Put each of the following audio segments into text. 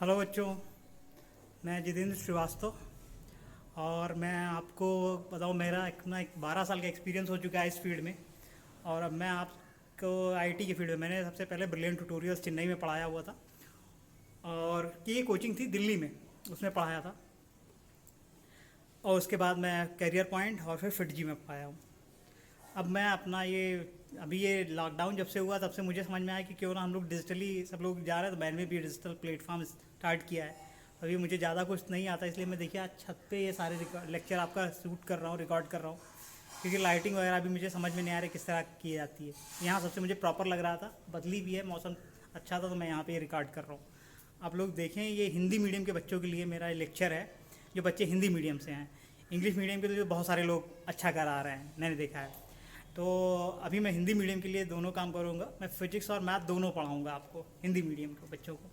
Hello बच्चों, मैं जितेंद्र श्रीवास्तव और मैं आपको बताऊँ मेरा एक 12 साल का एक्सपीरियंस हो चुका है इस फील्ड में। और अब मैं आपको आईटी की फील्ड में मैंने सबसे पहले ब्रिलियंट ट्यूटोरियल्स चेन्नई में पढ़ाया हुआ था और ये कोचिंग थी दिल्ली में, उसमें पढ़ाया था। और उसके बाद मैं करियर पॉइंट और फिर फिटजी में पढ़ाया हूँ। अब मैं अपना अभी ये लॉकडाउन जब से हुआ तब से मुझे समझ में आया कि क्यों ना हम लोग डिजिटली सब लोग जा रहे हैं, तो मैंने भी डिजिटल प्लेटफॉर्म स्टार्ट किया है। अभी मुझे ज़्यादा कुछ नहीं आता, इसलिए मैं देखिए आज छत पे ये सारे लेक्चर आपका शूट कर रहा हूँ, रिकॉर्ड कर रहा हूँ, क्योंकि लाइटिंग वगैरह भी मुझे समझ में नहीं आ रही किस तरह की जाती है। यहाँ सबसे मुझे प्रॉपर लग रहा था, बदली भी है, मौसम अच्छा था, तो मैं यहाँ पे रिकॉर्ड कर रहा हूँ। आप लोग देखें, ये हिंदी मीडियम के बच्चों के लिए मेरा लेक्चर है, जो बच्चे हिंदी मीडियम से हैं। इंग्लिश मीडियम के लिए बहुत सारे लोग अच्छा करा रहे हैं, मैंने देखा है। तो अभी मैं हिंदी मीडियम के लिए दोनों काम करूँगा। मैं फिजिक्स और मैथ दोनों पढ़ाऊँगा आपको, हिंदी मीडियम के बच्चों को।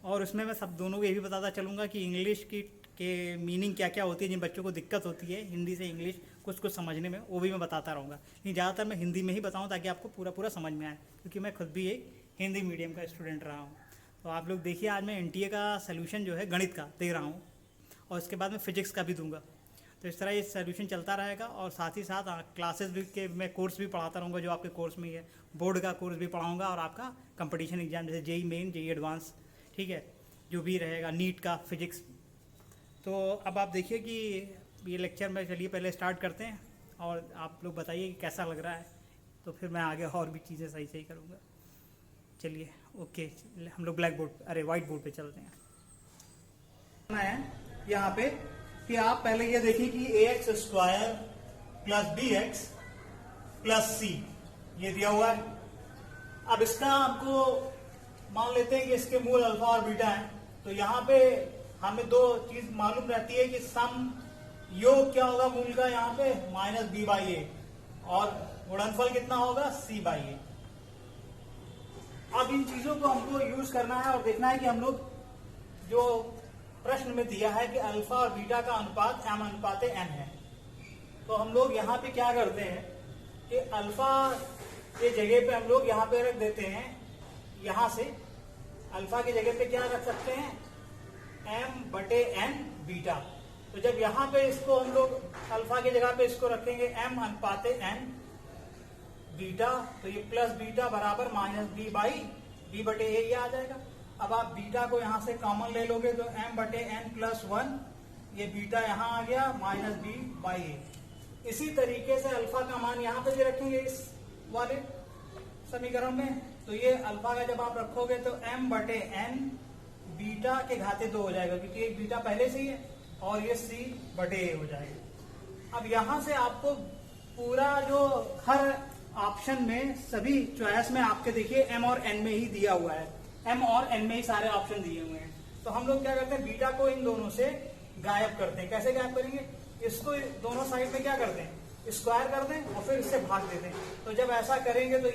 और उसमें मैं सब दोनों को ये भी बताता चलूँगा कि इंग्लिश के मीनिंग क्या क्या होती है। जिन बच्चों को दिक्कत होती है हिंदी से इंग्लिश कुछ समझने में, वो भी मैं बताता रहूँगा। लेकिन ज़्यादातर मैं हिंदी में ही बताऊँ ताकि आपको पूरा समझ में आए, क्योंकि मैं खुद भी एक हिंदी मीडियम का स्टूडेंट रहा हूँ। तो आप लोग देखिए, आज मैं एनटीए का सोल्यूशन जो है गणित का दे रहा हूँ, और इसके बाद मैं फिजिक्स का भी दूंगा। तो इस तरह ये सोल्यूशन चलता रहेगा। और साथ ही साथ क्लासेस भी के मैं कोर्स भी पढ़ाता रहूँगा, जो आपके कोर्स में ही है। बोर्ड का कोर्स भी पढ़ाऊँगा और आपका कंपटीशन एग्जाम जैसे जेई मेन, जेई एडवांस, ठीक है, जो भी रहेगा, नीट का फिजिक्स। तो अब आप देखिए कि ये लेक्चर में, चलिए पहले स्टार्ट करते हैं और आप लोग बताइए कि कैसा लग रहा है, तो फिर मैं आगे और भी चीज़ें सही करूँगा। चलिए ओके, हम लोग वाइट बोर्ड पे चलते हैं। मैं यहाँ पे कि आप पहले ये देखिए कि ax square plus bx plus c ये दिया हुआ है। अब इसका आपको मान लेते हैं कि इसके मूल अल्फा और बीटा है। तो यहाँ पे हमें दो चीज मालूम रहती है कि सम योग क्या होगा मूल का, यहाँ पे माइनस बी बाई ए, और गुणनफल कितना होगा सी बाई ए। अब इन चीजों को हमको यूज करना है और देखना है कि हम लोग जो प्रश्न में दिया है कि अल्फा और बीटा का अनुपात m अनुपात n है, तो हम लोग यहाँ पे क्या करते हैं कि अल्फा के जगह पे हम लोग यहाँ पे रख देते हैं, यहाँ से अल्फा की जगह पे क्या रख सकते हैं m/n बीटा। तो जब यहाँ पे इसको हम लोग अल्फा की जगह पे इसको रखेंगे m अनुपात n बीटा, तो ये प्लस बीटा बराबर माइनस बी बाई बी बटे ए, ये आ जाएगा। अब आप बीटा को यहाँ से कॉमन ले लोगे तो m/n प्लस 1, ये बीटा यहाँ आ गया माइनस बी बाई ए। इसी तरीके से अल्फा का मान यहाँ पे भी रखेंगे इस वाले समीकरण में। तो ये अल्फा का जब आप रखोगे तो m/n बीटा के घाते 2 हो जाएगा, क्योंकि एक बीटा पहले से ही है, और ये c/a हो जाएगा। अब यहाँ से आपको पूरा जो हर ऑप्शन में, सभी चॉइस में आपके देखिए m और n में ही दिया हुआ है, m और n में ही सारे ऑप्शन दिए हुए हैं। तो हम लोग क्या करते हैं, बीटा को इन दोनों से गायब करते हैं। कैसे गायब करेंगे, इसको दोनों साइड में क्या करते हैं, स्क्वायर कर दें और फिर इससे भाग देते हैं। तो जब ऐसा करेंगे तो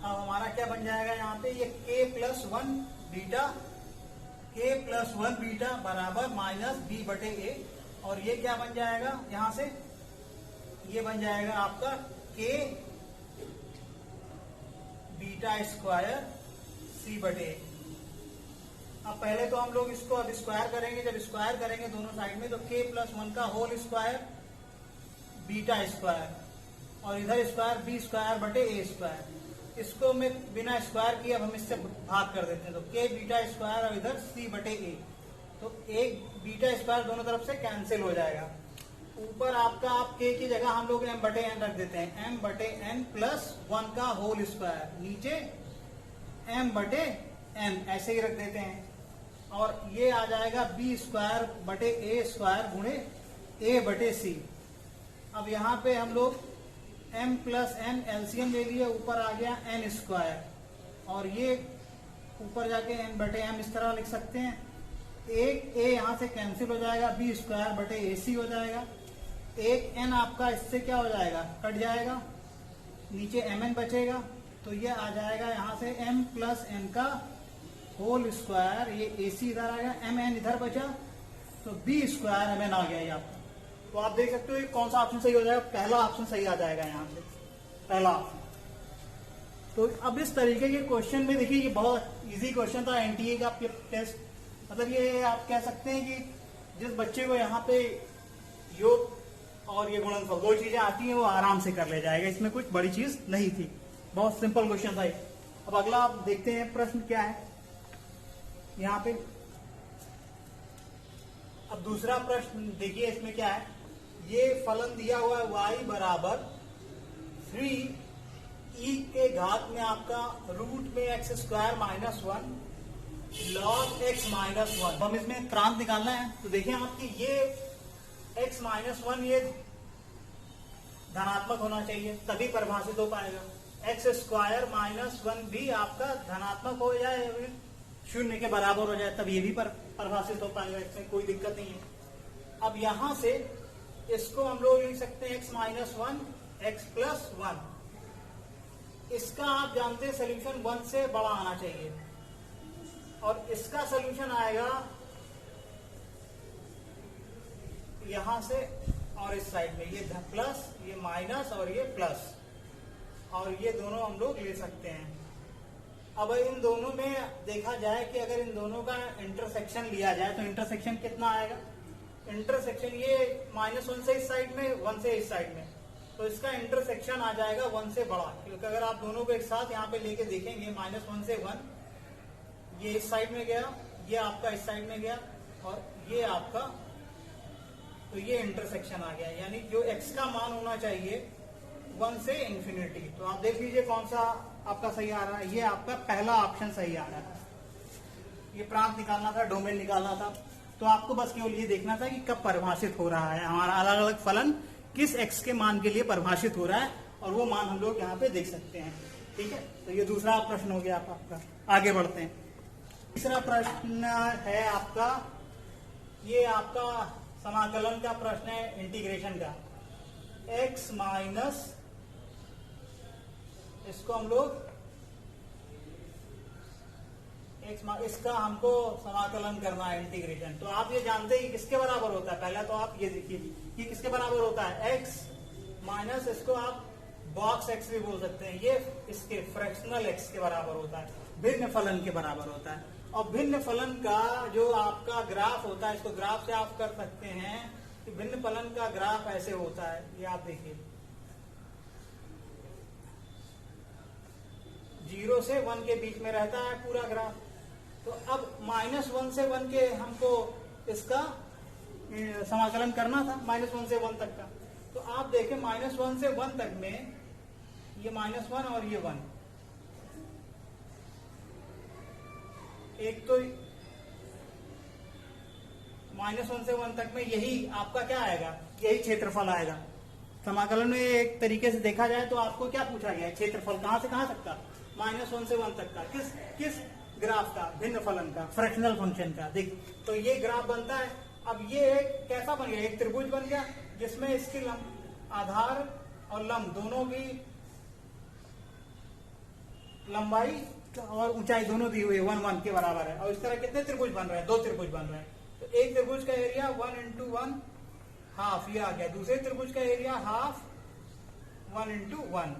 अब हमारा क्या बन जाएगा, यहाँ पे ये k plus 1 beta, k plus 1 beta बराबर माइनस b बटे a, और ये क्या बन जाएगा, यहाँ से ये बन जाएगा आपका k बीटा स्क्वायर c/a। अब पहले तो हम लोग इसको अब स्क्वायर करेंगे। जब स्क्वायर करेंगे दोनों साइड में तो k प्लस 1 का होल स्क्वायर बीटा स्क्वायर, और इधर स्क्वायर b स्क्वायर बटे a स्क्वायर। इसको मैं बिना स्क्वायर किए अब हम इससे भाग कर देते हैं, तो k बीटा स्क्वायर और इधर c/a, तो एक बीटा स्क्वायर दोनों तरफ से कैंसिल हो जाएगा। ऊपर आपका आप k की जगह हम लोग m/n रख देते हैं, m/n प्लस 1 का होल स्क्वायर, नीचे m/n ऐसे ही रख देते हैं, और ये आ जाएगा b स्क्वायर बटे a स्क्वायर गुणे a/c। अब यहाँ पे हम लोग m प्लस n एलसीएम ले लिए, ऊपर आ गया n स्क्वायर, और ये ऊपर जाके n/m इस तरह लिख सकते हैं। एक a यहाँ से कैंसिल हो जाएगा, b स्क्वायर बटे ac हो जाएगा। एक n आपका इससे क्या हो जाएगा, कट जाएगा, नीचे mn बचेगा, तो ये आ जाएगा यहाँ से m प्लस n का होल स्क्वायर, ये ac इधर आ गया, mn इधर बचा, तो b स्क्वायर mn आ गया ये आपका। तो आप देख सकते हो कौन सा ऑप्शन सही हो जाएगा, पहला ऑप्शन सही आ जाएगा यहाँ से, पहला ऑप्शन। तो अब इस तरीके के क्वेश्चन में देखिए, ये बहुत इजी क्वेश्चन था एनटीए का टेस्ट। मतलब ये आप कह सकते हैं कि जिस बच्चे को यहाँ पे योग और ये गुणनफल दो चीजें आती हैं वो आराम से कर ले जाएगा, इसमें कुछ बड़ी चीज नहीं थी, बहुत सिंपल क्वेश्चन था। अब अगला आप देखते हैं प्रश्न क्या है यहाँ पे। अब दूसरा प्रश्न देखिए, इसमें क्या है, ये फलन दिया हुआ है y बराबर 3e के घात में आपका रूट में x square minus 1 log x minus 1। हम इसमें प्रांत निकालना है, तो देखिए आपकी ये x माइनस 1 ये धनात्मक होना चाहिए तभी परिभाषित हो पाएगा। एक्स स्क्वायर माइनस 1 भी आपका धनात्मक हो जाए, शून्य के बराबर हो जाए, तब ये भी परिभाषित हो पाएगा, इसमें कोई दिक्कत नहीं है। अब यहां से इसको हम लोग लिख सकते हैं x माइनस 1 एक्स प्लस 1। इसका आप जानते हैं सोल्यूशन 1 से बड़ा आना चाहिए, और इसका सोल्यूशन आएगा यहां से और इस साइड में, ये प्लस, ये माइनस और ये प्लस, और ये दोनों हम लोग ले सकते हैं। अब इन दोनों में देखा जाए कि अगर इन दोनों का इंटरसेक्शन लिया जाए तो इंटरसेक्शन कितना आएगा। इंटरसेक्शन ये -1 से इस साइड में, 1 से इस साइड में, तो इसका इंटरसेक्शन आ जाएगा 1 से बड़ा, क्योंकि अगर आप दोनों को एक साथ यहाँ पे लेके देखेंगे -1 से 1, ये इस साइड में गया, ये आपका इस साइड में गया, और ये आपका, तो ये इंटरसेक्शन आ गया, यानी जो x का मान होना चाहिए 1 से इंफिनिटी। तो आप देख लीजिए कौन सा आपका सही आ रहा है, ये आपका पहला ऑप्शन सही आ रहा है। ये प्रांत निकालना था, डोमेन निकालना था, तो आपको बस केवल ये देखना था कि कब परिभाषित हो रहा है हमारा अलग अलग फलन, किस x के मान के लिए परिभाषित हो रहा है, और वो मान हम लोग यहाँ पे देख सकते हैं। ठीक है, तो ये दूसरा प्रश्न हो गया आपका। आगे बढ़ते हैं, तीसरा प्रश्न है आपका, ये आपका समाकलन का प्रश्न है, इंटीग्रेशन का। x माइनस, इसको हम लोग इसका हमको समाकलन करना है, इंटीग्रेशन। तो आप ये जानते हैं कि किसके बराबर होता है, पहला तो आप ये देखिए कि किसके बराबर होता है, x माइनस, इसको आप बॉक्स x भी बोल सकते हैं, ये इसके फ्रैक्शनल x के बराबर होता है, भिन्न फलन के बराबर होता है। और भिन्न फलन का जो आपका ग्राफ होता है, इसको ग्राफ से आप कर सकते हैं कि भिन्न फलन का ग्राफ ऐसे होता है, ये आप देखिए 0 से 1 के बीच में रहता है पूरा ग्राफ। तो अब -1 से 1 के हमको इसका समाकलन करना था, -1 से 1 तक का। तो आप देखें -1 से 1 तक में ये -1 और ये 1, एक तो -1 से 1 तक में यही आपका क्या आएगा, यही क्षेत्रफल आएगा। समाकलन में एक तरीके से देखा जाए तो आपको क्या पूछा गया है, क्षेत्रफल कहां से कहां तक का, -1 से 1 तक का, किस ग्राफ का, भिन्न फलन का, फ्रैक्शनल फंक्शन का। देख, तो ये ग्राफ बनता है। अब ये एक कैसा बन गया, एक त्रिभुज बन गया, जिसमें इसकी आधार और लंब दोनों की लंबाई और ऊंचाई दोनों दी हुई है 1 1 के बराबर है। और इस तरह कितने त्रिभुज बन रहे हैं, 2 त्रिभुज बन रहे हैं। तो एक त्रिभुज का एरिया 1 × 1 हाफ, ये आ गया। दूसरे त्रिभुज का एरिया हाफ 1 × 1,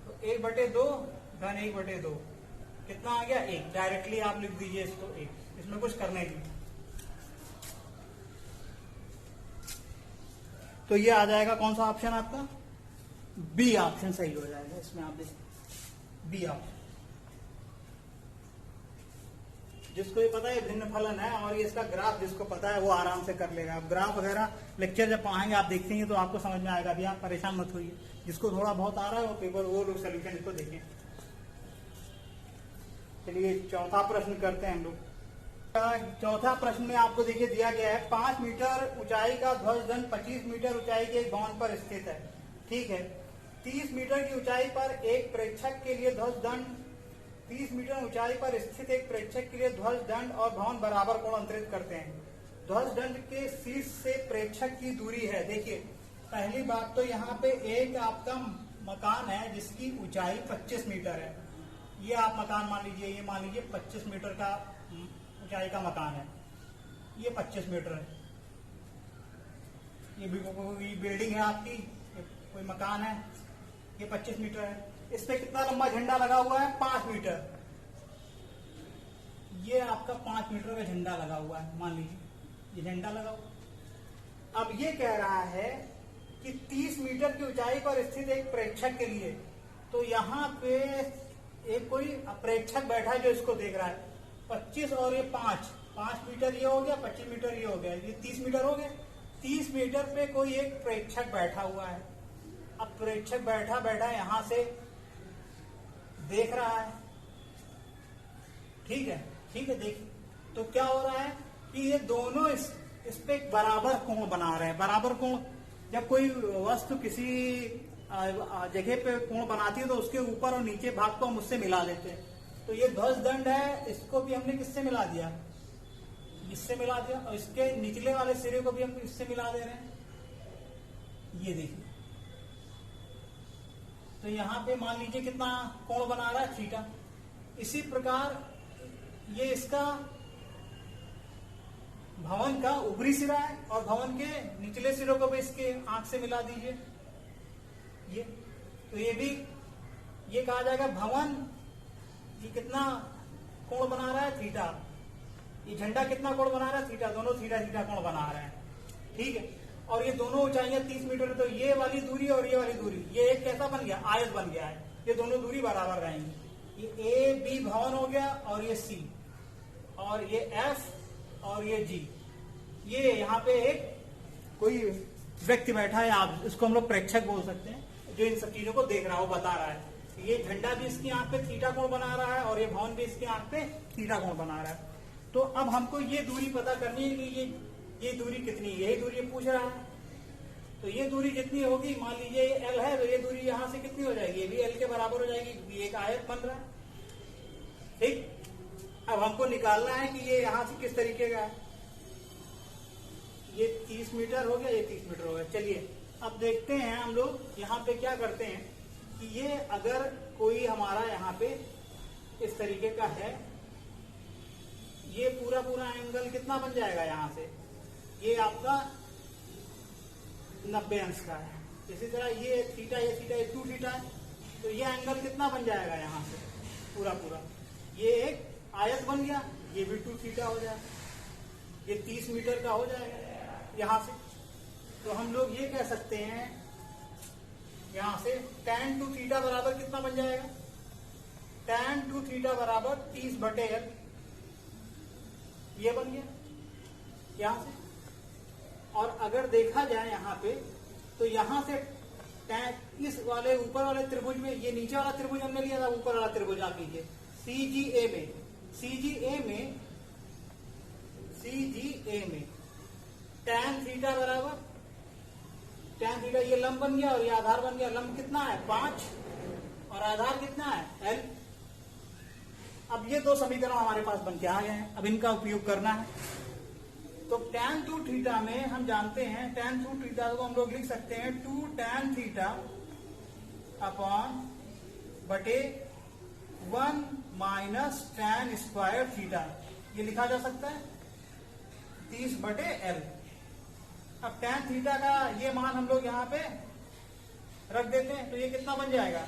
तो 1/2 धन 1/2, कितना आ गया, 1। डायरेक्टली आप लिख दीजिए इसको 1, इसमें कुछ करने की। तो ये आ जाएगा कौन सा ऑप्शन आपका, बी ऑप्शन सही हो जाएगा। इसमें आप देखिए बी ऑप्शन, जिसको ये पता है भिन्न फलन है और ये इसका ग्राफ जिसको पता है वो आराम से कर लेगा। अब ग्राफ वगैरह लेक्चर जब पढ़ाएंगे आप देखेंगे तो आपको समझ में आएगा, अभी आप परेशान मत होइए। जिसको थोड़ा बहुत आ रहा है वो पेपर, वो लोग सोल्यूशन इसको देखें। चलिए चौथा प्रश्न करते हैं हम लोग। चौथा प्रश्न में आपको देखिए दिया गया है 5 मीटर ऊंचाई का ध्वज दंड 25 मीटर ऊंचाई के एक भवन पर स्थित है। ठीक है, 30 मीटर की ऊंचाई पर एक प्रेक्षक के लिए ध्वज दंड, 30 मीटर ऊंचाई पर स्थित एक प्रेक्षक के लिए ध्वज दंड और भवन बराबर कोण अंतरित करते हैं। ध्वज दंड के शीर्ष से प्रेक्षक की दूरी है। देखिए पहली बात तो यहाँ पे एक आपका मकान है जिसकी ऊंचाई 25 मीटर है। ये आप मकान मान लीजिए, ये मान लीजिए 25 मीटर का ऊंचाई का मकान है, ये 25 मीटर है। ये भी कोई बिल्डिंग है आपकी, कोई मकान है, ये 25 मीटर है। इस पे कितना लंबा झंडा लगा हुआ है? 5 मीटर। ये आपका 5 मीटर का झंडा लगा हुआ है, मान लीजिए ये झंडा लगा हुआ। अब ये कह रहा है कि 30 मीटर की ऊंचाई पर स्थित एक प्रेक्षक के लिए, तो यहाँ पे एक कोई प्रेक्षक बैठा है जो इसको देख रहा है। 25 और ये 5 मीटर ये हो गया, 25 मीटर ये हो गया, ये 30 मीटर हो गया। 30 मीटर पे कोई एक प्रेक्षक बैठा हुआ है। अब प्रेक्षक बैठा बैठा यहां से देख रहा है, ठीक है देखिए। तो क्या हो रहा है कि ये दोनों इस पे बराबर कोण बना रहे हैं। बराबर कोण, जब कोई वस्तु किसी जगह पे कोण बनाती है तो उसके ऊपर और नीचे भाग को हम उससे मिला देते हैं। तो ये ध्वज दंड है, इसको भी हमने किससे मिला दिया? इससे मिला दिया। और इसके निचले वाले सिरे को भी हम इससे मिला दे रहे हैं। ये देखिए, तो यहाँ पे मान लीजिए कितना कोण बना रहा है? थीटा। इसी प्रकार ये इसका भवन का ऊपरी सिरा है और भवन के निचले सिरों को भी इसके आंख से मिला दीजिए। ये तो ये भी ये कहा जाएगा भवन, ये कितना कोण बना रहा है? थीटा। ये झंडा कितना कोण बना रहा है? थीटा। दोनों थीटा थीटा कोण बना रहे हैं, ठीक है। और ये दोनों ऊंचाइयां 30 मीटर है, तो ये वाली दूरी और ये वाली दूरी, ये एक कैसा बन गया? आयत बन गया है। ये दोनों दूरी बराबर रहेंगी। ये ए बी भवन हो गया और ये सी, और ये एफ और ये जी। ये यहाँ पे एक कोई व्यक्ति बैठा है, आप इसको हम लोग प्रेक्षक बोल सकते हैं, जो इन सब चीजों को देख रहा है, वो बता रहा है। ये झंडा भी इसकी आंख पे थीटा कोण बना रहा है और ये भवन भी इसकी आंख पे थीटा कोण बना रहा है। तो अब हमको ये दूरी पता करनी है कि ये दूरी कितनी है। यही दूरी पूछ रहा है। तो ये दूरी जितनी होगी, मान लीजिए ये एल है, तो ये दूरी यहां से कितनी हो जाएगी? ये भी एल के बराबर हो जाएगी। ये एक आयत बन रहा है, ठीक। अब हमको निकालना है कि ये यहां से किस तरीके का है। ये 30 मीटर हो गया, ये 30 मीटर हो गया। चलिए अब देखते हैं हम लोग यहाँ पे क्या करते हैं कि ये अगर कोई हमारा यहाँ पे इस तरीके का है, ये पूरा एंगल कितना बन जाएगा? यहाँ से ये आपका 90 अंश का है। इसी तरह ये थीटा, ये 2 थीटा है, तो ये एंगल कितना बन जाएगा? यहाँ से पूरा ये एक आयत बन गया। ये भी 2 थीटा हो जाएगा। ये 30 मीटर का हो जाएगा यहाँ से। तो हम लोग ये कह सकते हैं यहां से tan 2 थीटा बराबर कितना बन जाएगा? tan 2 थीटा बराबर 30/L, ये बन गया यहां से। और अगर देखा जाए यहाँ पे, तो यहां से इस वाले ऊपर वाले त्रिभुज में, ये नीचे वाला त्रिभुज हमने लिया था, ऊपर वाला त्रिभुज आप लीजिए CGA में tan थीटा बराबर, tan थीटा ये लंब बन गया और ये आधार बन गया। लंब कितना है? 5 और आधार कितना है? L। अब ये दो समीकरण हमारे पास बन के आ गए हैं, अब इनका उपयोग करना है। तो tan 2 थीटा में हम जानते हैं, tan 2 थीटा को हम लोग लिख सकते हैं 2 tan थीटा अपॉन बटे 1 माइनस tan स्क्वायर थीटा। ये लिखा जा सकता है 30/L। अब tan थीटा का ये मान हम लोग यहाँ पे रख देते हैं, तो ये कितना बन जाएगा?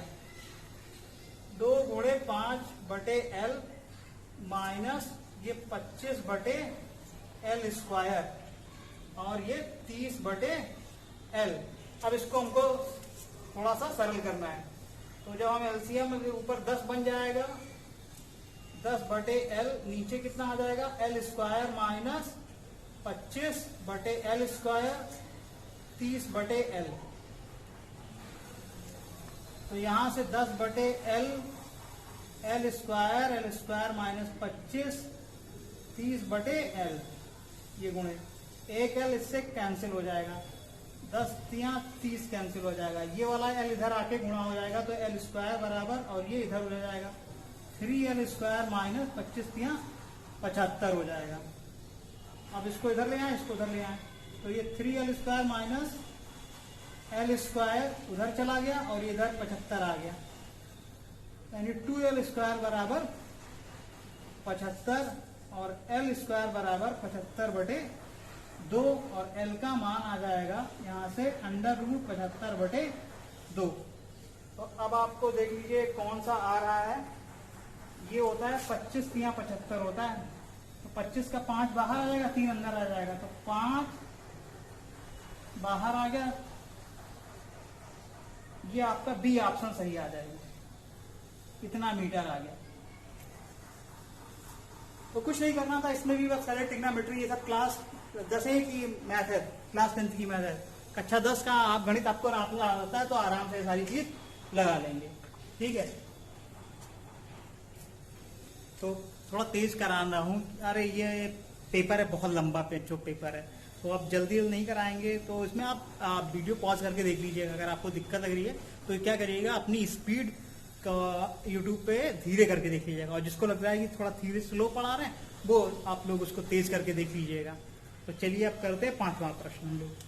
2 गुणे 5/L माइनस ये 25/L स्क्वायर और ये 30/L। अब इसको हमको थोड़ा सा सरल करना है, तो जब हम एलसीएम ऊपर 10 बन जाएगा, 10/L नीचे कितना आ जाएगा? L square minus 25/L square 30/L। तो यहां से 10/L L square minus 25 30/L, ये गुणे एक L इससे कैंसिल हो जाएगा, 10 तिया 30 कैंसिल हो जाएगा। ये वाला L इधर आके गुणा हो जाएगा, तो L स्क्वायर बराबर, और ये इधर हो जाएगा 3L स्क्वायर माइनस 25 तिया 75 हो जाएगा। अब इसको इधर ले आए, इसको उधर ले आए, तो ये 3L square minus L square उधर चला गया और ये इधर 75 आ गया, यानी 2L स्क्वायर बराबर 75 और L स्क्वायर बराबर 75/2 और L का मान आ जाएगा यहाँ से √75/2। तो अब आपको देख लीजिए कौन सा आ रहा है। ये होता है 25 या 75 होता है। तो 25 का 5 बाहर आ जाएगा, 3 अंदर आ जाएगा, तो 5 बाहर आ गया। ये आपका बी ऑप्शन सही आ जाएगा, इतना मीटर आ गया। तो कुछ नहीं करना था इसमें भी, बस सारे ट्रिग्नोमेट्री ये सब क्लास 10 की मैथ है, क्लास 10 की मैथ है। कक्षा 10 का आप गणित आपको आता है तो आराम से सारी चीज लगा लेंगे, ठीक है। तो थोड़ा तेज करा रहा हूँ, अरे ये पेपर है बहुत लंबा जो पेपर है, तो आप जल्दी नहीं कराएंगे। तो इसमें आप वीडियो पॉज करके देख लीजिएगा। अगर आपको दिक्कत लग रही है तो क्या करिएगा, अपनी स्पीड का यूट्यूब पे धीरे करके देख लीजिएगा, और जिसको लग रहा है कि थोड़ा धीरे स्लो पढ़ा रहे हैं वो आप लोग उसको तेज करके देख लीजिएगा। तो चलिए अब करते हैं 5वां प्रश्न। हम लोग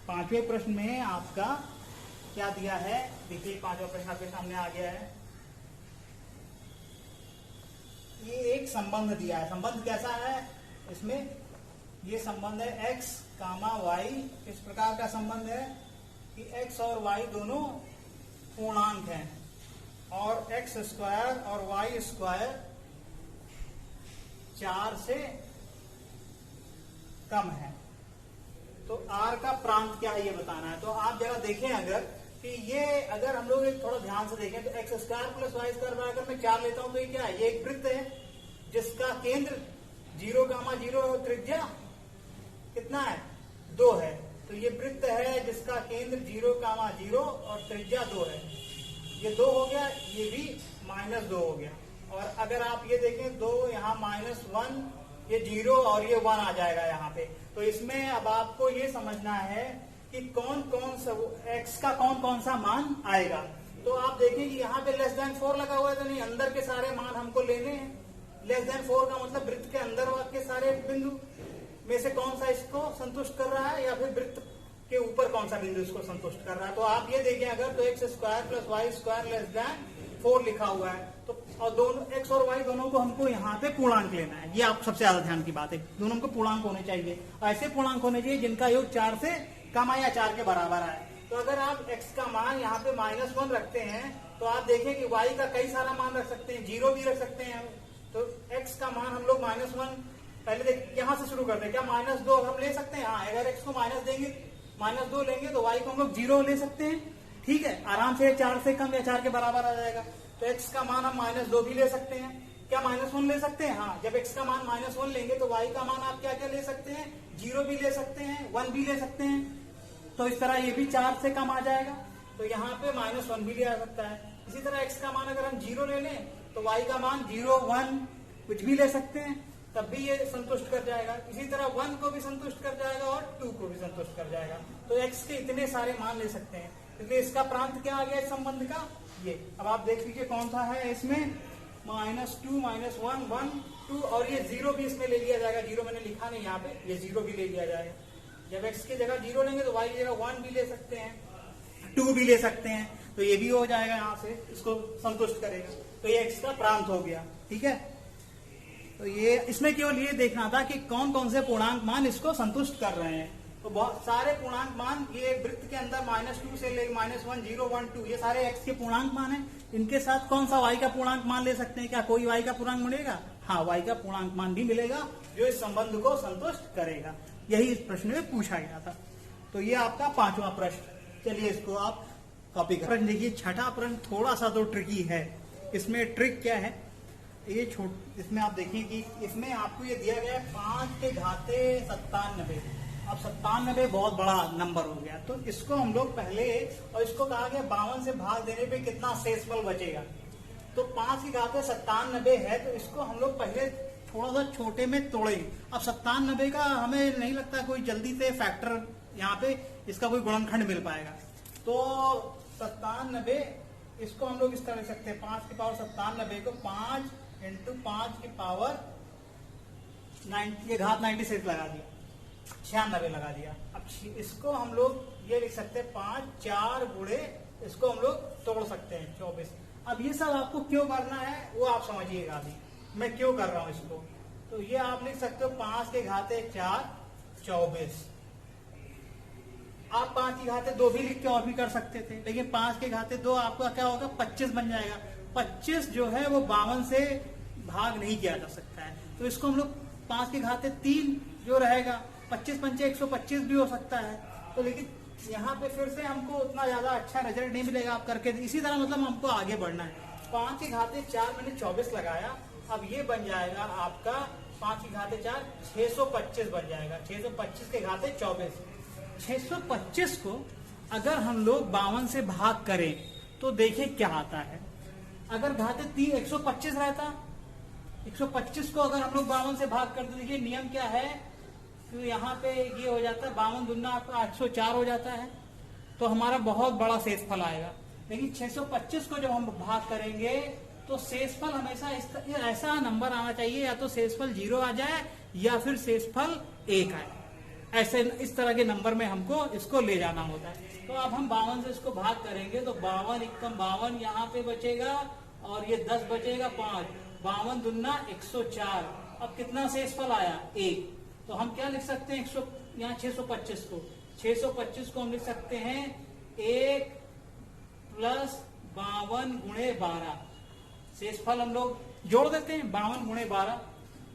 5वें प्रश्न में आपका क्या दिया है, देखिए 5वां प्रश्न आपके सामने आ गया है। ये एक संबंध दिया है। संबंध कैसा है इसमें, ये संबंध है x, y। इस प्रकार का संबंध है कि x और y दोनों पूर्णांक हैं, और x स्क्वायर और y स्क्वायर 4 से कम है। तो r का प्रांत क्या है ये बताना है। तो आप जरा देखें अगर कि ये, अगर हम लोग थोड़ा ध्यान से देखें तो x square plus Y square अगर मैं 4 लेता हूं तो ये क्या है, ये एक वृत्त है जिसका केंद्र 0,0 त्रिज्या कितना है, 2 है। तो ये वृत्त है जिसका केंद्र 0,0 और त्रिज्या 2 है। ये 2 हो गया, ये भी -2 हो गया। और अगर आप ये देखें 2 यहाँ -1, ये 0 और ये 1 आ जाएगा यहाँ पे। तो इसमें अब आपको ये समझना है कि कौन कौन सा x का कौन कौन सा मान आएगा। तो आप देखिए कि यहाँ पे <4 लगा हुआ है, तो नहीं, अंदर के सारे मान हमको लेने हैं। <4 का मतलब वृत्त के अंदर के सारे बिंदु में से कौन सा इसको संतुष्ट कर रहा है, या फिर वृत्त के ऊपर कौन सा बिंदु इसको संतुष्ट कर रहा है। तो आप ये देखें अगर तो x square plus Y square <4 लिखा हुआ है, तो और दोनों x और y दोनों को हमको यहाँ पे पूर्णांक लेना है। ये आप सबसे ज्यादा ध्यान की बात है, दोनों को पूर्णांक होने चाहिए, ऐसे पूर्णांक होने चाहिए जिनका योग 4 से कम या 4 के बराबर आए। तो अगर आप x का मान यहाँ पे -1 रखते हैं तो आप देखें कि y का कई सारा मान रख सकते हैं, 0 भी रख सकते हैं। तो x का मान हम लोग -1 पहले देख, यहाँ से शुरू करते हैं। क्या -2 हम ले सकते हैं? हाँ, अगर x को माइनस देंगे, -2 लेंगे तो y को हम लोग 0 ले सकते हैं, ठीक है, आराम से 4 से कम या 4 के बराबर आ जाएगा। तो x का मान हम -2 भी ले सकते हैं। क्या -1 ले सकते हैं? हाँ, जब x का मान -1 लेंगे तो y का मान आप क्या क्या ले सकते हैं, 0 भी ले सकते हैं, 1 भी ले सकते हैं। तो इस तरह ये भी 4 से कम आ जाएगा, तो यहाँ पे -1 भी लिया जा सकता है। इसी तरह x का मान अगर हम 0 ले लें तो y का मान 0, 1 कुछ भी ले सकते हैं, तब भी ये संतुष्ट कर जाएगा। इसी तरह 1 को भी संतुष्ट कर जाएगा और 2 को भी संतुष्ट कर जाएगा। तो x के इतने सारे मान ले सकते हैं, इसलिए इसका प्रांत क्या आ गया इस संबंध का, ये। अब आप देख लीजिए कौन सा है इसमें, -2, -1, 1, 2, और ये 0 भी इसमें ले लिया जाएगा। 0 मैंने लिखा नहीं यहाँ पे, ये 0 भी ले लिया जाएगा। जब x की जगह 0 लेंगे तो y की जगह 1 भी ले सकते हैं, 2 भी ले सकते हैं, तो ये भी हो जाएगा, यहाँ से इसको संतुष्ट करेगा। तो ये x का प्रांत हो गया, ठीक है। तो ये इसमें केवल ये देखना था कि कौन कौन से पूर्णांक मान इसको संतुष्ट कर रहे हैं। तो बहुत सारे पूर्णांक मान, ये वृत्त के अंदर -2 से ले -1, 0, 1, 2, ये सारे x के पूर्णांक मान है। इनके साथ कौन सा y का पूर्णांक मान ले सकते हैं? क्या कोई y का पूर्णांक मिलेगा? हाँ, y का पूर्णांक मान भी मिलेगा जो इस संबंध को संतुष्ट करेगा। यही इस प्रश्न में पूछा गया था। तो ये आपका 5वां प्रश्न। चलिए इसको आप कॉपी कर। प्रश्न देखिए, 6ठा प्रश्न थोड़ा सा तो ट्रिकी है। इसमें ट्रिक क्या है, ये इसमें आप देखिए कि इसमें आपको ये दिया गया है 5 के घाते 97। अब 97 बहुत बड़ा नंबर हो गया, तो इसको हम लोग पहले, और इसको कहा गया 52 से भाग देने पे कितना शेषफल बचेगा। तो 5 के घाते 97 है, तो इसको हम लोग पहले थोड़ा सा छोटे में तोड़े। अब 97 का हमें नहीं लगता कोई जल्दी से फैक्टर यहाँ पे इसका कोई गुणनखंड मिल पाएगा। तो 97 इसको हम लोग इस तरह लिख सकते हैं, 5 की पावर 97 को 5 × 5 की पावर 96 लगा दिया, 96 लगा दिया। अब इसको हम लोग ये लिख सकते हैं 5, 4 गुणे, इसको हम लोग तोड़ सकते हैं 24। अब ये सब आपको क्यों करना है वो आप समझिएगा, अभी मैं क्यों कर रहा हूं इसको। तो ये आप लिख सकते हो 5 के घाते 4, 24। आप 5 की घाते 2 भी लिख के और भी कर सकते थे, लेकिन 5 के घाते 2 आपका क्या होगा 25 बन जाएगा। 25 जो है वो 52 से भाग नहीं किया जा सकता है, तो इसको हम लोग 5 के घाते 3 जो रहेगा 25 पंचे 125 भी हो सकता है। तो लेकिन यहाँ पे फिर से हमको उतना ज्यादा अच्छा रिजल्ट नहीं मिलेगा आप करके। इसी तरह मतलब हमको आगे बढ़ना है। 5 के घाते 4 मैंने 24 लगाया, अब ये बन जाएगा आपका 5 के घाते 4 625 बन जाएगा। 625 के घाते 24, 625 को अगर हम लोग 52 से भाग करें तो देखिए क्या आता है। अगर घाते 3 125 रहता, 125 को अगर हम लोग 52 से भाग करते, देखिए नियम क्या है, तो यहाँ पे ये हो जाता है 52 दूना आपका 804 हो जाता है, तो हमारा बहुत बड़ा शेषफल आएगा। लेकिन 625 को जब हम भाग करेंगे तो शेषफल हमेशा ऐसा नंबर आना चाहिए, या तो शेषफल 0 आ जाए या फिर शेषफल 1 आए। ऐसे इस तरह के नंबर में हमको इसको ले जाना होता है। तो अब हम 52 से इसको भाग करेंगे तो 52 एकम 52 यहाँ पे बचेगा और ये 10 बचेगा 5, 52 दूना 104। अब कितना शेषफल आया 1, तो हम क्या लिख सकते हैं 100 यहाँ 625 को, 625 को हम लिख सकते हैं 1 प्लस 52 गुणे 12। शेषफल हम लोग जोड़ देते हैं 52 गुणे 12।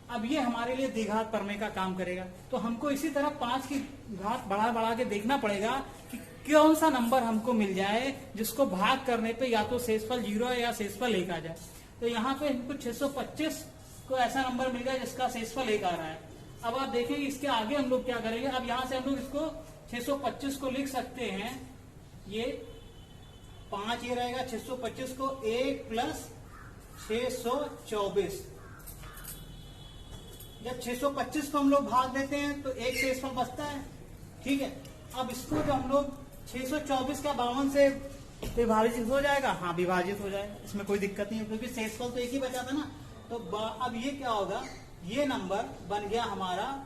अब ये हमारे लिए द्विघात प्रमेय का काम करेगा। तो हमको इसी तरह 5 की घात बढ़ा बढ़ा के देखना पड़ेगा कि कौन सा नंबर हमको मिल जाए जिसको भाग करने पे या तो शेषफल 0 है या शेषफल 1 आ जाए। तो यहाँ पे हमको 625 को ऐसा नंबर मिल गया जिसका शेषफल 1 आ रहा है। अब आप देखेंगे इसके आगे हम लोग क्या करेंगे। अब यहाँ से हम लोग इसको 625 को लिख सकते हैं, ये 5 ये रहेगा 625 को 1 प्लस 624। जब 625 को हम लोग भाग देते हैं तो एक शेषफल बचता है, ठीक है। अब इसको जो हम लोग 624 का 52 से विभाजित हो जाएगा, हाँ विभाजित हो जाएगा, इसमें कोई दिक्कत नहीं है क्योंकि शेषफल तो एक ही बचा था ना। तो अब ये क्या होगा, ये नंबर बन गया हमारा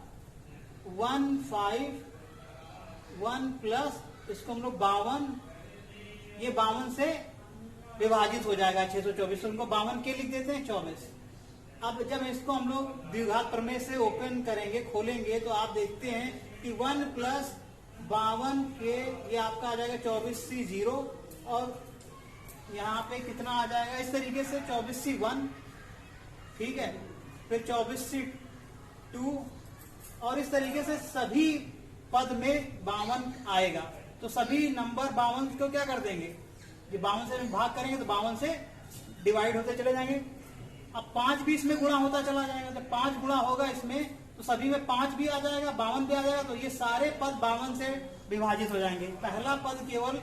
151 प्लस इसको हम लोग 52, ये 52 से विभाजित हो जाएगा 624, तो उनको 52 के लिख देते हैं 24। अब जब इसको हम लोग द्विघात प्रमेय से ओपन करेंगे, खोलेंगे, तो आप देखते हैं कि 1 प्लस 52 के ये आपका आ जाएगा 24C 0, और यहाँ पे कितना आ जाएगा इस तरीके से 24C 1, ठीक है, फिर 24C 2, और इस तरीके से सभी पद में 52 आएगा। तो सभी नंबर 52 को क्या कर देंगे, ये 52 से भाग करेंगे तो 52 से डिवाइड होते चले जाएंगे। अब 5 भी इसमें गुणा होता चला जाएगा, जब 5 गुणा होगा इसमें तो सभी में 5 भी आ जाएगा, 52 भी आ जाएगा, तो ये सारे पद 52 से विभाजित हो जाएंगे। पहला पद केवल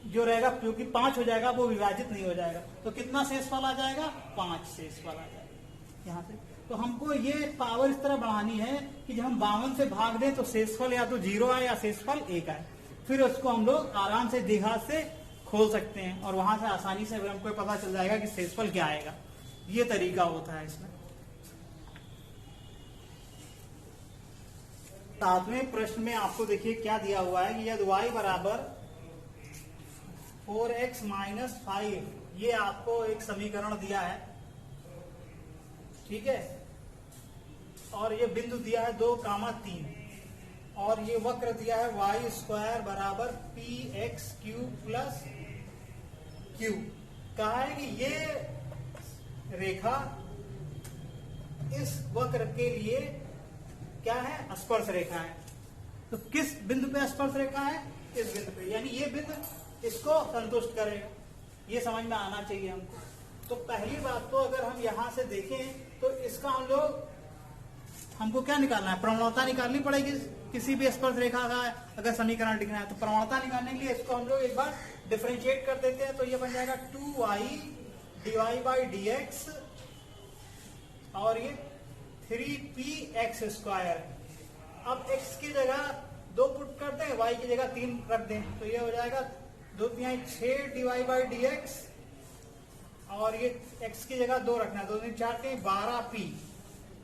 जो रहेगा क्योंकि 5 हो जाएगा वो विभाजित नहीं हो जाएगा, तो कितना शेषफल आ जाएगा 5 शेषफल आ जाएगा यहाँ से। तो हमको ये पावर इस तरह बढ़ानी है कि जब हम 52 से भाग दें तो शेषफल या तो 0 आए या शेषफल 1 आए, फिर उसको हम लोग आराम से द्विघात से खोल सकते हैं और वहां से आसानी से हमको पता चल जाएगा कि शेषफल क्या आएगा। ये तरीका होता है इसमें। 7वें प्रश्न में आपको देखिए क्या दिया हुआ है कि यदि y बराबर 4x माइनस 5, ये आपको एक समीकरण दिया है, ठीक है, और ये बिंदु दिया है 2,3, और ये वक्र दिया है y स्क्वायर बराबर px क्यूब प्लस क्यू। कहा है कि ये रेखा इस वक्र के लिए क्या है, स्पर्श रेखा है। तो किस बिंदु पे स्पर्श रेखा है, इस बिंदु पे, यानी ये बिंदु इसको संतुष्ट करेगा, ये समझ में आना चाहिए हमको। तो पहली बात तो अगर हम यहां से देखें तो इसका हमको क्या निकालना है, प्रवणता निकालनी पड़ेगी। किसी भी स्पर्श रेखा का अगर समीकरण लिखना है तो प्रवणता निकालने के लिए इसको हम लोग एक बार डिफरेंशिएट कर देते हैं, तो ये बन जाएगा 2y dy/dx, और ये 3px स्क्वायर। अब x की जगह 2 पुट कर दें, y की जगह 3 रख दें, तो ये हो जाएगा 2×6 dy/dx, और ये x की जगह 2 रखना है, 2×4 12p।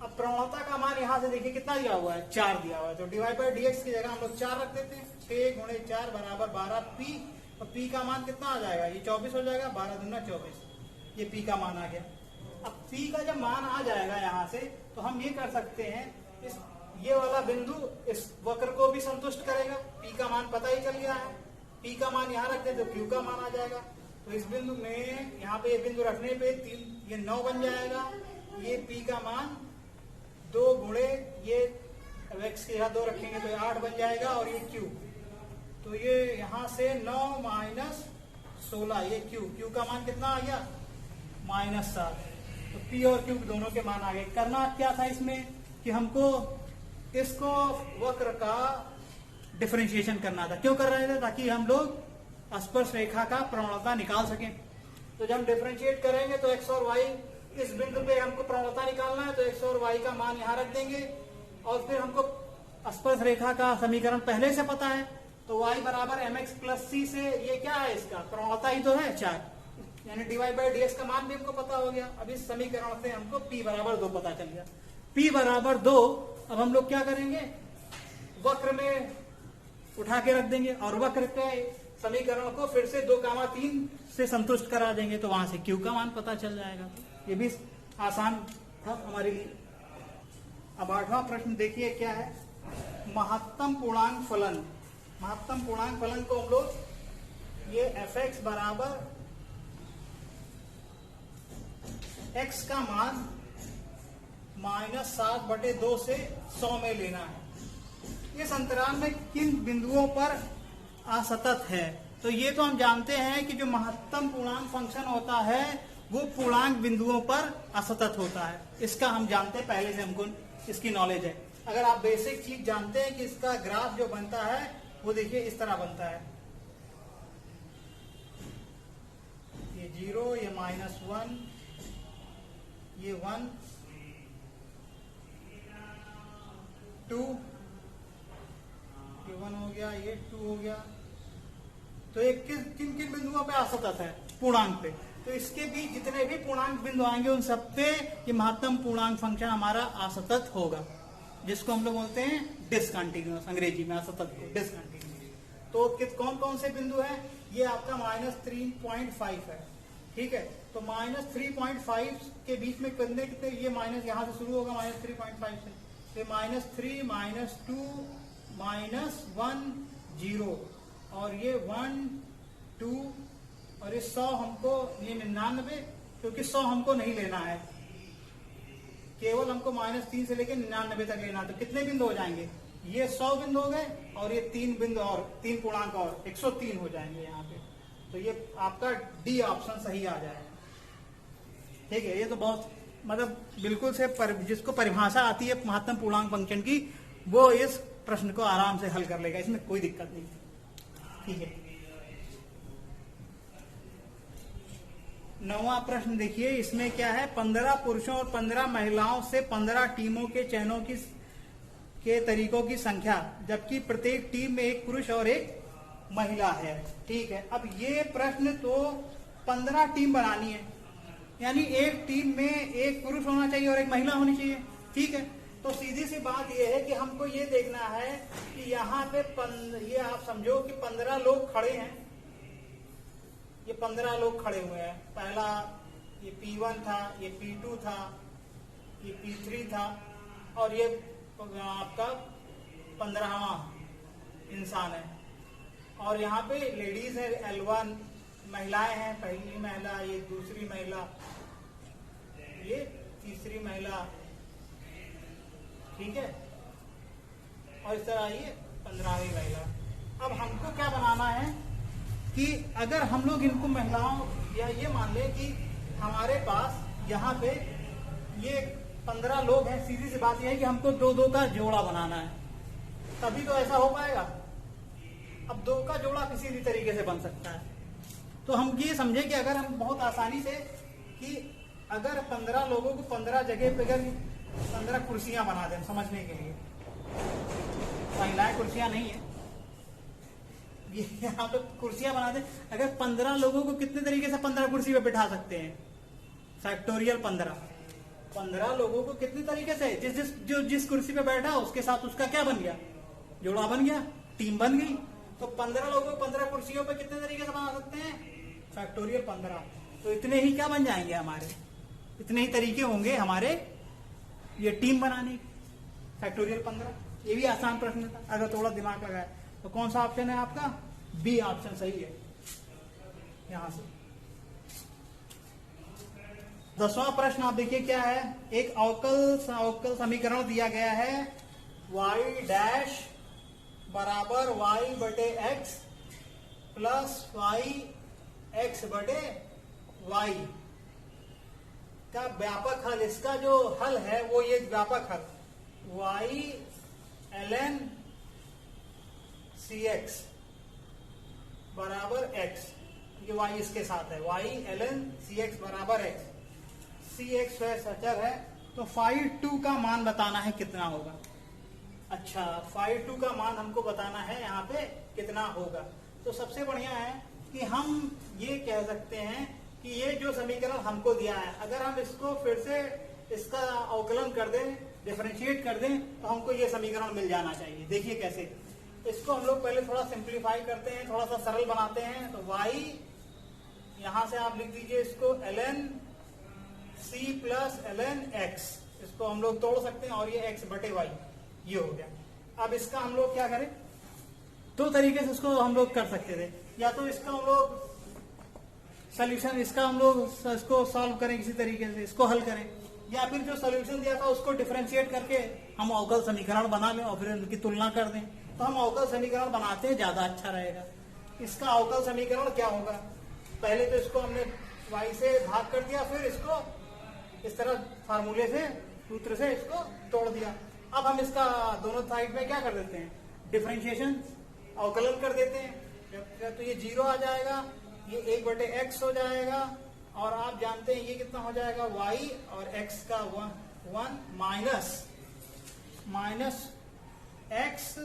अब प्रवणता का मान यहां से देखिए कितना दिया हुआ है, 4 दिया हुआ है, तो dy/dx की जगह हम लोग 4 रख देते हैं, 6×4 बराबर 12p, और p का मान कितना आ जाएगा, ये 24 हो जाएगा, 12×24, ये p का मान आ गया। अब p का जब मान आ जाएगा यहाँ से तो हम ये कर सकते हैं, इस ये वाला बिंदु इस वक्र को भी संतुष्ट करेगा, P का मान पता ही चल गया है, P का मान यहाँ रख दे तो Q का मान आ जाएगा। तो इस बिंदु में यहाँ पे ये बिंदु रखने पे 3 ये 9 बन जाएगा, ये P का मान 2 गुणे ये x के यहाँ 2 रखेंगे तो ये 8 बन जाएगा, और ये Q तो ये यहाँ से 9 माइनस 16 ये Q का मान कितना आ गया -7। तो P और Q दोनों के मान आ गए। करना क्या था इसमें कि हमको इसको वक्र का डिफरेंशिएशन करना था। क्यों कर रहे थे? ताकि हम लोग स्पर्श रेखा का प्रवणता निकाल सकें। तो जब हम डिफरेंशिएट करेंगे तो x और y, इस बिंदु पे हमको प्रवणता निकालना है तो x और y का मान यहाँ रख देंगे, और फिर हमको स्पर्श रेखा का समीकरण पहले से पता है, तो y बराबर mx प्लस c से ये क्या है, इसका प्रवणता ही तो है 4, यानी dy/ds का मान भी हमको पता हो गया। अब इस समीकरण से हमको p बराबर 2 पता चल गया। p बराबर 2 अब हम लोग क्या करेंगे, वक्र में उठा के रख देंगे और वक्र के समीकरण को फिर से 2,3 से संतुष्ट करा देंगे, तो वहां से q का मान पता चल जाएगा। ये भी आसान था हमारे लिए। अब 8वां प्रश्न देखिए क्या है, महत्तम पूर्णांक फलन। महत्तम पूर्णांक फलन को हम लोग ये fx बराबर x का मान -7/2 से 100 में लेना है। इस अंतराल में किन बिंदुओं पर असतत है? तो ये तो हम जानते हैं कि जो महत्तम पूर्णांक फंक्शन होता है वो पूर्णांक बिंदुओं पर असतत होता है। इसका हम जानते हैं, पहले से हमको इसकी नॉलेज है। अगर आप बेसिक चीज जानते हैं कि इसका ग्राफ जो बनता है वो देखिए इस तरह बनता है, ये 0, ये -1, ये 1, 2, ये 1 हो गया, ये 2 हो गया। तो ये किन किन बिंदुओं पे असतत है? पूर्णांक पे। तो इसके भी जितने भी पूर्णांक बिंदु आएंगे उन सब पे ये महत्तम पूर्णांक फंक्शन हमारा असतत होगा, जिसको हम लोग बोलते हैं डिसकंटिन्यूअस, अंग्रेजी में असतत को डिसकंटिन्यूअस। तो कौन कौन से बिंदु है? ये आपका -3.5 है, ठीक है। तो -3.5 के बीच में कितने कितने, ये माइनस यहाँ से शुरू होगा -3.5 से, तो -3, -2, -1, 0, और ये 1, 2, और ये 100 हमको, ये 99, क्योंकि 100 हमको नहीं लेना है, केवल हमको -3 से लेकर 99 तक लेना है। तो कितने बिंदु हो जाएंगे? ये 100 बिंदु हो गए, और ये 3 बिंदु और 3 पूर्णांक और 103 हो जाएंगे यहाँ पे। तो ये आपका डी ऑप्शन सही आ जाएगा, ठीक है। ये तो बहुत मतलब बिल्कुल से जिसको परिभाषा आती है महत्तम पूर्णांक फंक्शन की, वो इस प्रश्न को आराम से हल कर लेगा, इसमें कोई दिक्कत नहीं, ठीक है। 9वां प्रश्न देखिए, इसमें क्या है, 15 पुरुषों और 15 महिलाओं से 15 टीमों के चयनों के तरीकों की संख्या, जबकि प्रत्येक टीम में एक पुरुष और एक महिला है, ठीक है। अब ये प्रश्न तो 15 टीम बनानी है, यानी एक टीम में एक पुरुष होना चाहिए और एक महिला होनी चाहिए, ठीक है। तो सीधी सी बात यह है कि हमको ये देखना है कि यहाँ पे ये आप समझो कि 15 लोग खड़े हैं, ये 15 लोग खड़े हुए हैं। पहला ये P1 था, ये P2 था, ये P3 था, और ये आपका 15वां इंसान है। और यहाँ पे लेडीज है L1, महिलाएं हैं, पहली महिला, ये दूसरी महिला, ये तीसरी महिला, ठीक है। और इस तरह ये 15वीं महिला। अब हमको क्या बनाना है कि अगर हम लोग इनको महिलाओं, या ये मान लें कि हमारे पास यहाँ पे ये 15 लोग हैं, सीधी सी बात यह है कि हमको 2-2 का जोड़ा बनाना है, तभी तो ऐसा हो पाएगा। अब 2 का जोड़ा किसी भी तरीके से बन सकता है। तो हम ये समझे कि अगर हम बहुत आसानी से कि अगर 15 लोगों को 15 जगह पे अगर 15 कुर्सियां बना दें समझने के लिए, महिलाएं कुर्सियां नहीं है, ये यहाँ पे कुर्सियां बना दें, अगर 15 लोगों को कितने तरीके से 15 कुर्सी पे बिठा सकते हैं? फैक्टोरियल 15 लोगों को कितने तरीके से, जिस कुर्सी पे बैठा उसके साथ उसका क्या बन गया? जोड़ा बन गया, टीम बन गई। तो 15 लोगों को 15 कुर्सियों पे कितने तरीके से बना सकते हैं? फैक्टोरियल 15। तो इतने ही क्या बन जाएंगे हमारे, इतने ही तरीके होंगे हमारे ये टीम बनाने। फैक्टोरियल 15। ये भी आसान प्रश्न था अगर थोड़ा दिमाग लगाए। तो कौन सा ऑप्शन है आपका? बी ऑप्शन सही है। यहां से 10वां प्रश्न आप देखिए क्या है। एक अवकल समीकरण दिया गया है y डैश बराबर y बटे एक्स प्लस वाई एक्स बटे वाई का व्यापक हल। इसका जो हल है वो ये व्यापक हल y ln cx बराबर x, ये y इसके साथ है, y ln cx बराबर x। cx अचर है तो phi2 का मान बताना है कितना होगा। अच्छा, phi2 का मान हमको बताना है यहाँ पे कितना होगा। तो सबसे बढ़िया है कि हम ये कह सकते हैं कि ये जो समीकरण हमको दिया है, अगर हम इसको फिर से इसका अवकलन कर दें, डिफरेंशिएट कर दें, तो हमको ये समीकरण मिल जाना चाहिए। देखिए कैसे। इसको हम लोग पहले थोड़ा सिंप्लीफाई करते हैं, थोड़ा सा सरल बनाते हैं। तो y यहां से आप लिख दीजिए इसको ln c plus ln x, इसको हम लोग तोड़ सकते हैं और ये x बटे y ये हो गया। अब इसका हम लोग क्या करें, दो तरीके से इसको हम लोग कर सकते थे। या तो इसका हम लोग सोल्यूशन, इसका हम लोग इसको सॉल्व करें किसी तरीके से, इसको हल करें, या फिर जो सोल्यूशन दिया था उसको डिफरेंशिएट करके हम अवकल समीकरण बना लें और फिर उनकी तुलना कर दें। तो हम अवकल समीकरण बनाते हैं, ज्यादा अच्छा रहेगा। इसका अवकल समीकरण क्या होगा, पहले तो इसको हमने y से भाग कर दिया, फिर इसको इस तरह फार्मूले से, सूत्र से इसको तोड़ दिया। अब हम इसका दोनों साइड में क्या कर देते हैं, डिफरेंशिएशन, अवकलन कर देते हैं। तो ये 0 आ जाएगा, ये 1 बटे एक्स हो जाएगा, और आप जानते हैं ये कितना हो जाएगा, y और x का 1 माइनस x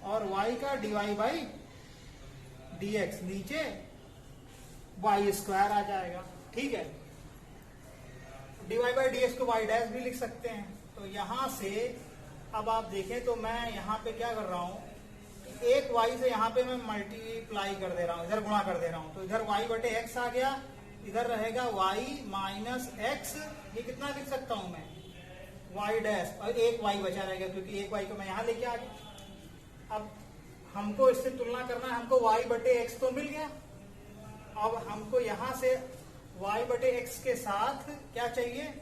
और y का dy बाई dx, नीचे y स्क्वायर आ जाएगा। ठीक है, dy बाई dx को y डैश भी लिख सकते हैं। तो यहां से अब आप देखें तो मैं यहाँ पे क्या कर रहा हूं, एक y से यहाँ पे मैं मल्टीप्लाई कर दे रहा हूँ, इधर गुणा कर दे रहा हूँ। तो इधर y बटे x आ गया, इधर रहेगा y माइनस x, ये कितना लिख सकता हूं मैं, y डैश, और एक y बचा रहेगा क्योंकि एक y को मैं यहाँ लेके आ गया। अब हमको इससे तुलना करना है, हमको y बटे x तो मिल गया। अब हमको यहां से y बटे x के साथ क्या चाहिए,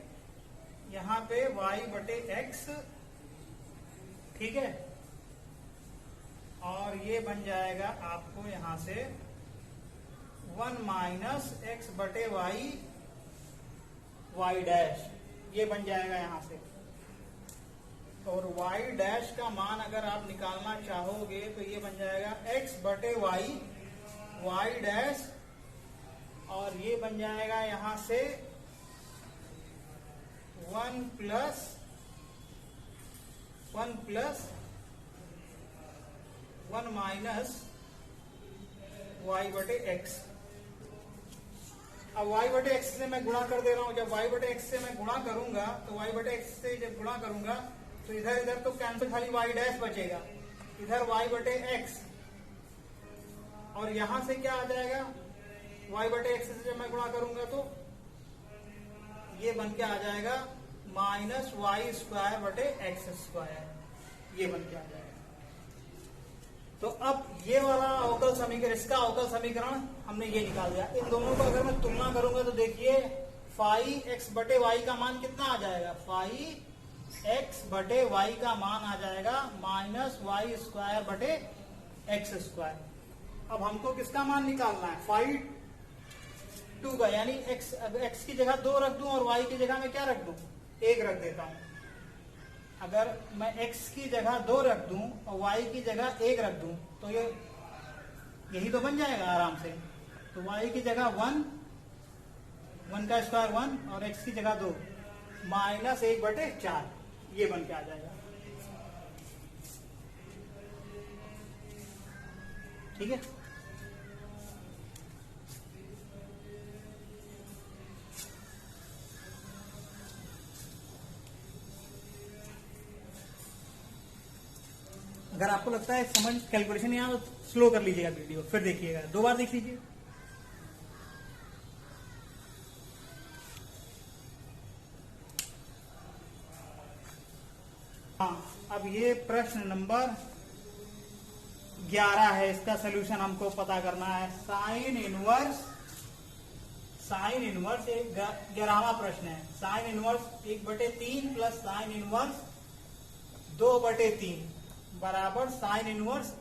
यहाँ पे y बटे x, ठीक है, और ये बन जाएगा आपको यहां से 1 माइनस एक्स बटे y डैश, ये बन जाएगा यहां से। और y डैश का मान अगर आप निकालना चाहोगे तो ये बन जाएगा x बटे y डैश, और ये बन जाएगा यहां से 1 प्लस 1 माइनस y बटे x। अब y बटे x से मैं गुणा कर दे रहा हूं। जब y बटे x से मैं गुणा करूंगा तो y बटे x से जब गुणा करूंगा तो इधर इधर तो कैंसिल, खाली y डैश बचेगा, इधर y बटे x, और यहां से क्या आ जाएगा, y बटे x से जब मैं गुणा करूंगा तो ये बन के आ जाएगा माइनस वाई स्क्वायर बटे एक्स स्क्वायर, ये बन के आ जाएगा। तो अब ये वाला अवकल समीकरण, इसका अवकल समीकरण हमने ये निकाल दिया। इन दोनों को अगर मैं तुलना करूंगा तो देखिए फाई एक्स बटे वाई का मान कितना आ जाएगा, फाई एक्स बटे वाई का मान आ जाएगा माइनस वाई स्क्वायर बटे एक्स स्क्वायर। अब हमको किसका मान निकालना है, फाई 2 का, यानी x की जगह 2 रख दूं और y की जगह मैं क्या रख दूं, 1 रख देता हूं। अगर मैं x की जगह 2 रख दूं और y की जगह 1 रख दूं तो ये यही तो बन जाएगा आराम से। तो y की जगह 1 का स्क्वायर 1 और x की जगह 2 माइनस 1 बटे 4, ये बन के आ जाएगा। ठीक है, अगर आपको लगता है समझ कैलकुलेशन यहाँ स्लो कर लीजिएगा वीडियो, फिर देखिएगा, 2 बार देख लीजिए। हाँ, अब ये प्रश्न नंबर 11 है। इसका सोल्यूशन हमको पता करना है। साइन इनवर्स एक 11वां प्रश्न है। Sine inverse 1/3 plus sine inverse 2/3 बराबर साइन इनवर्स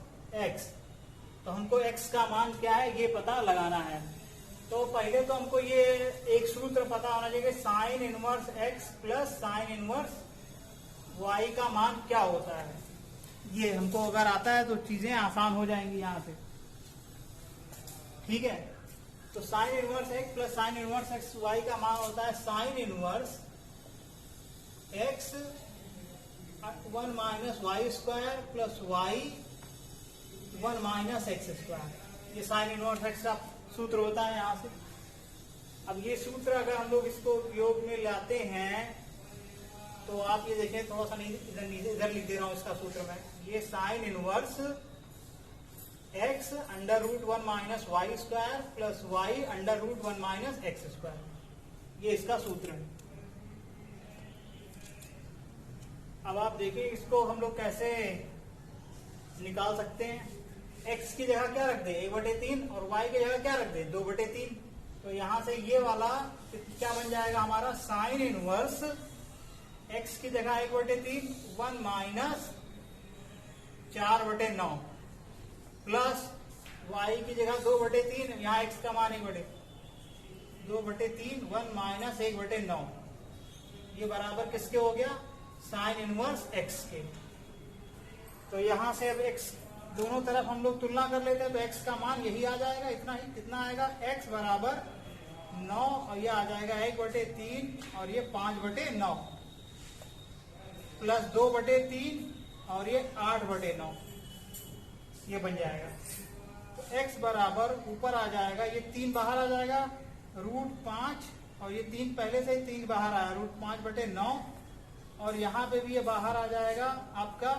x। तो हमको x का मान क्या है ये पता लगाना है। तो पहले तो हमको ये एक सूत्र पता होना चाहिए, sign inverse x plus sine inverse y का मान क्या होता है। ये हमको अगर आता है तो चीजें आसान हो जाएंगी यहां से। ठीक है, तो sine inverse x plus sine inverse x y का मान होता है sine inverse x 1 minus y square plus y 1 minus x square. ये साइन इनवर्स x का सूत्र होता है यहां से। अब ये सूत्र अगर हम लोग इसको उपयोग में लाते हैं तो आप ये देखें, थोड़ा सा इधर लिख दे रहा हूं इसका सूत्र में। ये sine inverse x under root 1 minus y square plus y under root 1 minus x square, ये इसका सूत्र है। अब आप देखिए इसको हम लोग कैसे निकाल सकते हैं। x की जगह क्या रख दे 1/3 और y की जगह क्या रख दे 2/3। तो यहां से ये वाला क्या बन जाएगा हमारा, साइन इनवर्स x की जगह 1/3 1 माइनस 4/9 प्लस y की जगह 2/3, यहाँ x का मान 2/3 1 माइनस 1/9। ये बराबर किसके हो गया, साइन इनवर्स x के। तो यहां से अब x दोनों तरफ हम लोग तुलना कर लेते हैं तो x का मान यही आ जाएगा, इतना ही। कितना आएगा, x बराबर 9 और ये आ जाएगा 1/3 और ये 5/9 प्लस 2/3 और ये 8/9, ये बन जाएगा। तो x बराबर ऊपर आ जाएगा, ये 3 बाहर आ जाएगा √5 और ये 3 पहले से ही 3 बाहर आया √5/9 और यहाँ पे भी ये बाहर आ जाएगा आपका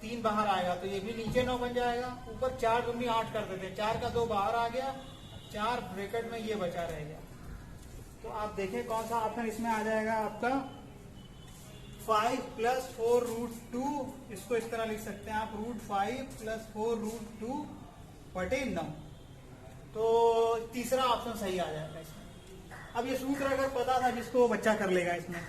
3 बाहर आएगा तो ये भी नीचे 9 बन जाएगा। ऊपर 4 दूनी 8 कर देते, 4 का 2 बाहर आ गया, 4 ब्रैकेट में ये बचा रहेगा। तो आप देखें कौन सा ऑप्शन इसमें आ जाएगा आपका 5 + 4 √2। इसको इस तरह लिख सकते हैं आप √5 + 4 √2/9। तो तीसरा ऑप्शन सही आ जाएगा इसमें। अब ये सूत्र अगर पता था जिसको वो बच्चा कर लेगा इसमें।